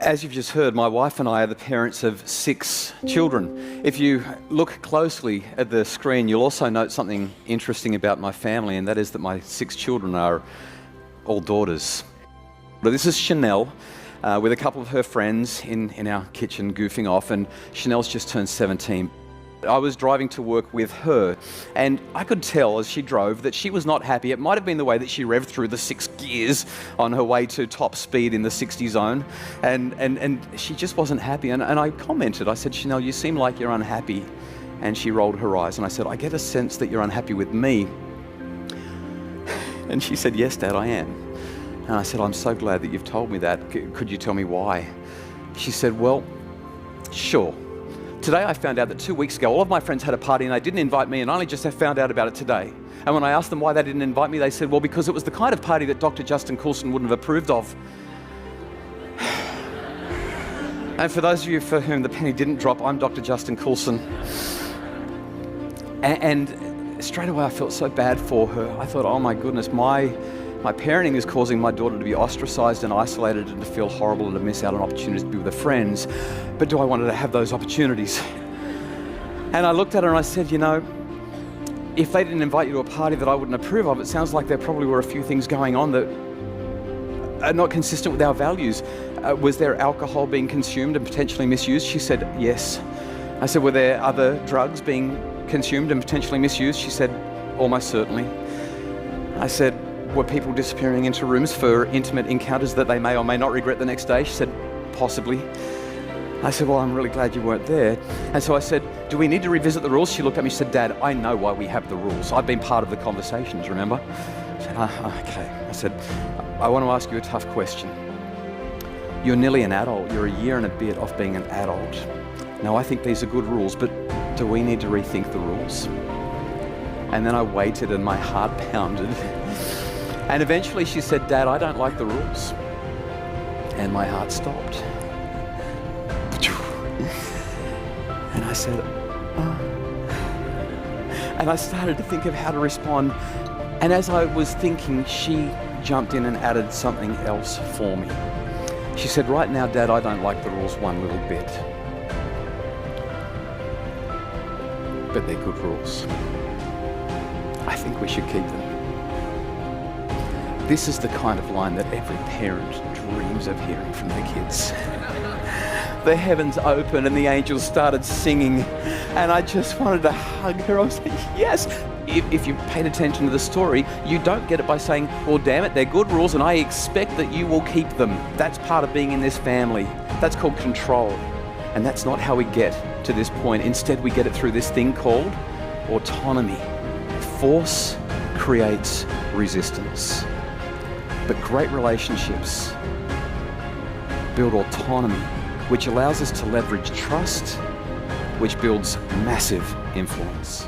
As you've just heard, my wife and I are the parents of 6 children. If you look closely at the screen, you'll also note something interesting about my family, and that is that my 6 children are all daughters. But this is Chanel with a couple of her friends in our kitchen goofing off, and Chanel's just turned 17. I was driving to work with her, and I could tell as she drove that she was not happy. It might have been the way that she revved through the 6 gears on her way to top speed in the 60 zone, and she just wasn't happy. And I commented, I said, Chanel, you seem like you're unhappy. And she rolled her eyes, and I said, I get a sense that you're unhappy with me. And she said, yes, Dad, I am. And I said, I'm so glad that you've told me that. Could you tell me why? She said, well, sure. Today I found out that 2 weeks ago, all of my friends had a party and they didn't invite me, and I only just found out about it today. And when I asked them why they didn't invite me, they said, well, because it was the kind of party that Dr. Justin Coulson wouldn't have approved of. And for those of you for whom the penny didn't drop, I'm Dr. Justin Coulson. And straight away I felt so bad for her. I thought, oh my goodness, my parenting is causing my daughter to be ostracized and isolated and to feel horrible and to miss out on opportunities to be with her friends. But do I want her to have those opportunities? And I looked at her and I said, you know, if they didn't invite you to a party that I wouldn't approve of, it sounds like there probably were a few things going on that are not consistent with our values. Was there alcohol being consumed and potentially misused? She said, yes. I said, were there other drugs being consumed and potentially misused? She said, almost certainly. I said, were people disappearing into rooms for intimate encounters that they may or may not regret the next day? She said, possibly. I said, well, I'm really glad you weren't there. And so I said, do we need to revisit the rules? She looked at me and said, Dad, I know why we have the rules. I've been part of the conversations, remember? I said, okay. I said, I want to ask you a tough question. You're nearly an adult. You're a year and a bit off being an adult. Now, I think these are good rules, but do we need to rethink the rules? And then I waited and my heart pounded. And eventually she said, Dad, I don't like the rules. And my heart stopped. And I said, oh. And I started to think of how to respond. And as I was thinking, she jumped in and added something else for me. She said, right now, Dad, I don't like the rules one little bit. But they're good rules. I think we should keep them. This is the kind of line that every parent dreams of hearing from their kids. The heavens opened and the angels started singing, and I just wanted to hug her. I was like, yes. If you paid attention to the story, you don't get it by saying, well, damn it, they're good rules and I expect that you will keep them. That's part of being in this family. That's called control. And that's not how we get to this point. Instead, we get it through this thing called autonomy. Force creates resistance. But great relationships build autonomy, which allows us to leverage trust, which builds massive influence.